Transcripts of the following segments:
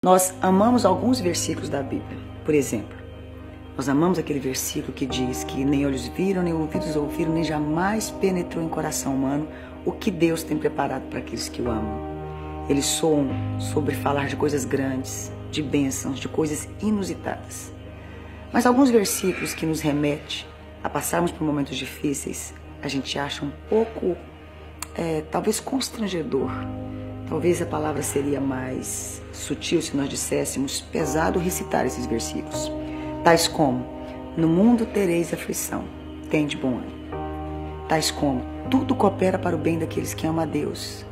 Nós amamos alguns versículos da Bíblia. Por exemplo, nós amamos aquele versículo que diz que nem olhos viram, nem ouvidos ouviram, nem jamais penetrou em coração humano o que Deus tem preparado para aqueles que o amam. Eles soam sobre falar de coisas grandes, de bênçãos, de coisas inusitadas. Mas alguns versículos que nos remetem a passarmos por momentos difíceis, a gente acha um pouco, talvez constrangedor. Talvez a palavra seria mais sutil se nós disséssemos pesado recitar esses versículos. Tais como, no mundo tereis aflição, tende bom ânimo. Tais como, tudo coopera para o bem daqueles que amam a Deus.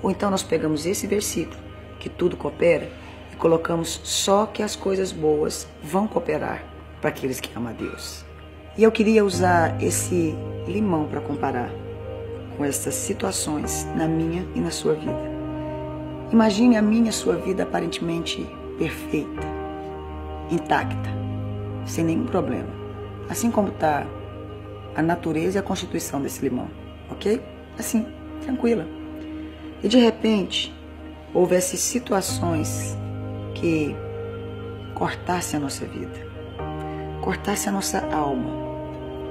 Ou então nós pegamos esse versículo, que tudo coopera, e colocamos só que as coisas boas vão cooperar para aqueles que amam a Deus. E eu queria usar esse limão para comparar com essas situações na minha e na sua vida. Imagine a minha e a sua vida aparentemente perfeita, intacta, sem nenhum problema. Assim como está a natureza e a constituição desse limão, ok? Assim, tranquila. E de repente, houvesse situações que cortassem a nossa vida, cortassem a nossa alma,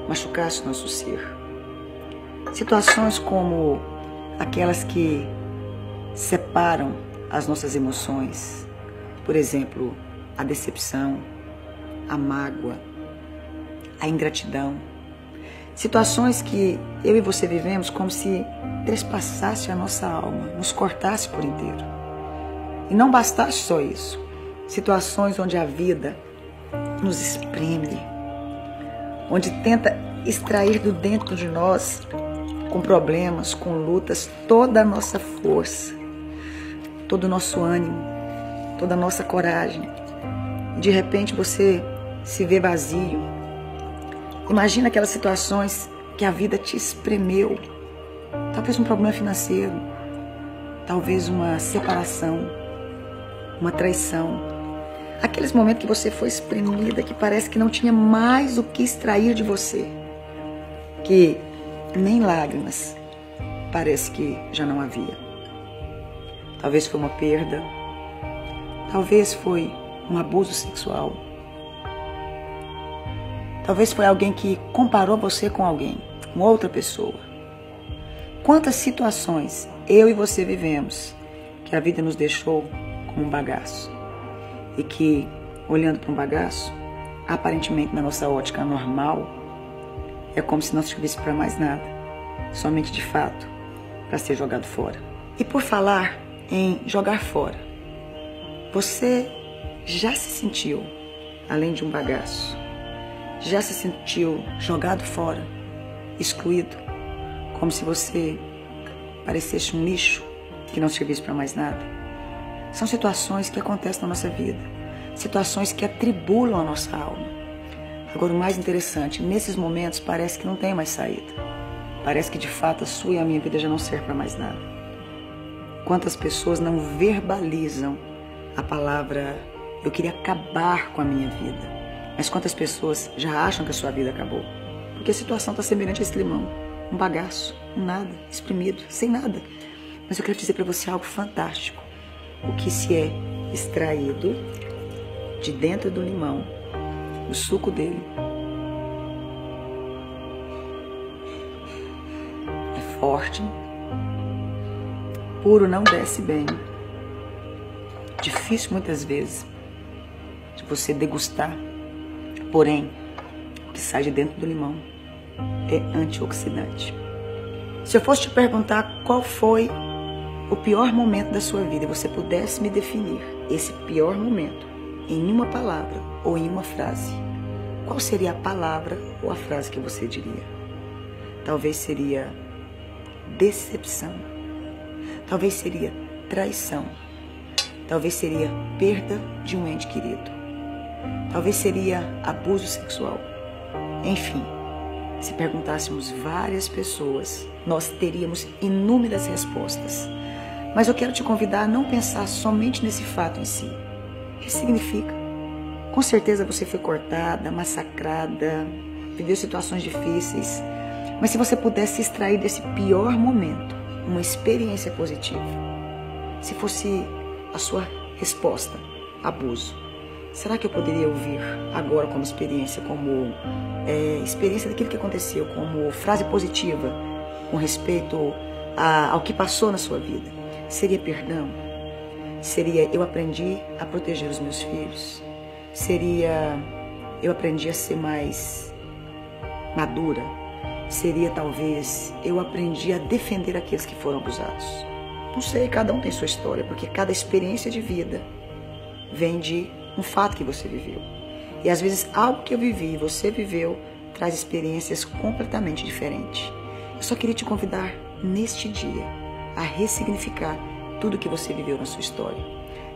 machucassem o nosso ser. Situações como aquelas que separam as nossas emoções. Por exemplo, a decepção, a mágoa, a ingratidão. Situações que eu e você vivemos como se trespassasse a nossa alma, nos cortasse por inteiro. E não bastasse só isso. Situações onde a vida nos espreme, onde tenta extrair do dentro de nós, com problemas, com lutas, toda a nossa força, todo o nosso ânimo, toda a nossa coragem. De repente você se vê vazio. Imagina aquelas situações que a vida te espremeu. Talvez um problema financeiro, talvez uma separação, uma traição. Aqueles momentos que você foi espremida, que parece que não tinha mais o que extrair de você. Que nem lágrimas parece que já não havia. Talvez foi uma perda, talvez foi um abuso sexual, talvez foi alguém que comparou você com alguém, com outra pessoa. Quantas situações eu e você vivemos que a vida nos deixou como um bagaço e que, olhando para um bagaço, aparentemente na nossa ótica normal, é como se não servisse para mais nada, somente de fato para ser jogado fora. E por falar em jogar fora, você já se sentiu, além de um bagaço, já se sentiu jogado fora, excluído, como se você parecesse um lixo que não servisse para mais nada? São situações que acontecem na nossa vida, situações que atribulam a nossa alma. Agora, o mais interessante, nesses momentos parece que não tem mais saída. Parece que de fato a sua e a minha vida já não serve para mais nada. Quantas pessoas não verbalizam a palavra eu queria acabar com a minha vida, mas quantas pessoas já acham que a sua vida acabou? Porque a situação está semelhante a esse limão, um bagaço, um nada, espremido, sem nada. Mas eu quero dizer para você algo fantástico. O que se é extraído de dentro do limão, o suco dele, é forte, puro, não desce bem. Difícil muitas vezes de você degustar, porém, o que sai de dentro do limão é antioxidante. Se eu fosse te perguntar qual foi o pior momento da sua vida e você pudesse me definir esse pior momento em uma palavra ou em uma frase, qual seria a palavra ou a frase que você diria? Talvez seria decepção, talvez seria traição, talvez seria perda de um ente querido, talvez seria abuso sexual. Enfim, se perguntássemos várias pessoas, nós teríamos inúmeras respostas. Mas eu quero te convidar a não pensar somente nesse fato em si. O que significa? Com certeza você foi cortada, massacrada, viveu situações difíceis. Mas se você pudesse extrair desse pior momento uma experiência positiva, se fosse a sua resposta, abuso. Será que eu poderia ouvir agora como experiência, experiência daquilo que aconteceu, como frase positiva com respeito ao que passou na sua vida? Seria perdão? Seria eu aprendi a proteger os meus filhos? Seria eu aprendi a ser mais madura? Seria talvez eu aprendi a defender aqueles que foram abusados? Não sei, cada um tem sua história, porque cada experiência de vida vem de um fato que você viveu. E às vezes algo que eu vivi e você viveu traz experiências completamente diferentes. Eu só queria te convidar neste dia a ressignificar tudo que você viveu na sua história.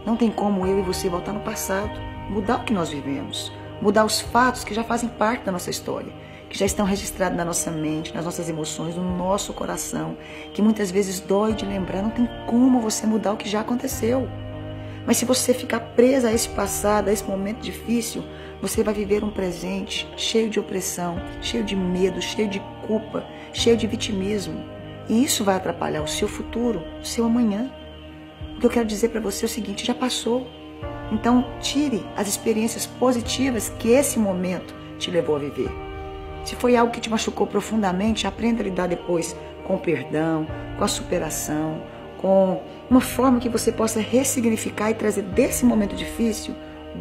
Não tem como eu e você voltar no passado, mudar o que nós vivemos, mudar os fatos que já fazem parte da nossa história, que já estão registrados na nossa mente, nas nossas emoções, no nosso coração, que muitas vezes dói de lembrar. Não tem como você mudar o que já aconteceu. Mas se você ficar presa a esse passado, a esse momento difícil, você vai viver um presente cheio de opressão, cheio de medo, cheio de culpa, cheio de vitimismo. E isso vai atrapalhar o seu futuro, o seu amanhã. O que eu quero dizer para você é o seguinte: já passou. Então tire as experiências positivas que esse momento te levou a viver. Se foi algo que te machucou profundamente, aprenda a lidar depois com o perdão, com a superação, com uma forma que você possa ressignificar e trazer desse momento difícil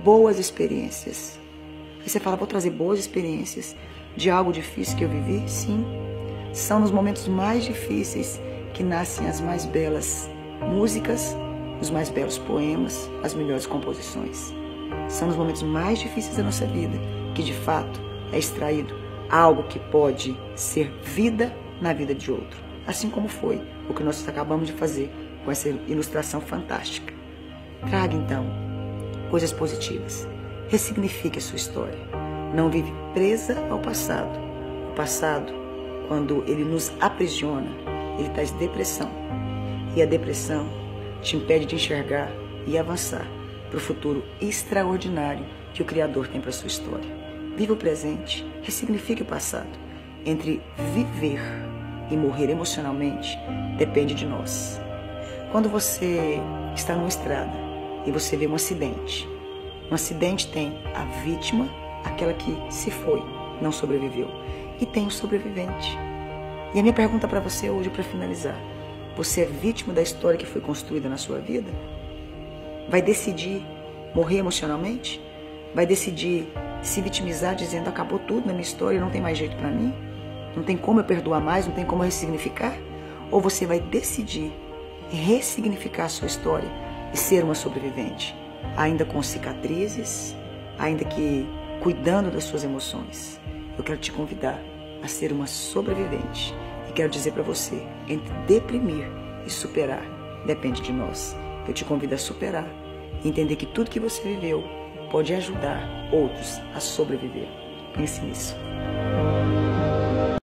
boas experiências. Aí você fala: vou trazer boas experiências de algo difícil que eu vivi? Sim. São nos momentos mais difíceis que nascem as mais belas músicas, os mais belos poemas, as melhores composições. São nos momentos mais difíceis da nossa vida que de fato é extraído algo que pode ser vida na vida de outro. Assim como foi o que nós acabamos de fazer com essa ilustração fantástica. Traga então coisas positivas. Ressignifique a sua história. Não vive presa ao passado. O passado, quando ele nos aprisiona, ele traz depressão. E a depressão te impede de enxergar e avançar para o futuro extraordinário que o Criador tem para a sua história. Viva o presente, ressignifique o passado. Entre viver e morrer emocionalmente, depende de nós. Quando você está numa estrada e você vê um acidente tem a vítima, aquela que se foi, não sobreviveu, e tem o sobrevivente. E a minha pergunta para você hoje, para finalizar: você é vítima da história que foi construída na sua vida? Vai decidir morrer emocionalmente? Vai decidir se vitimizar dizendo: acabou tudo na minha história, não tem mais jeito para mim? Não tem como eu perdoar mais, não tem como eu ressignificar? Ou você vai decidir ressignificar a sua história e ser uma sobrevivente, ainda com cicatrizes, ainda que cuidando das suas emoções? Eu quero te convidar a ser uma sobrevivente. E quero dizer para você, entre deprimir e superar, depende de nós. Eu te convido a superar e entender que tudo que você viveu pode ajudar outros a sobreviver. Pense nisso.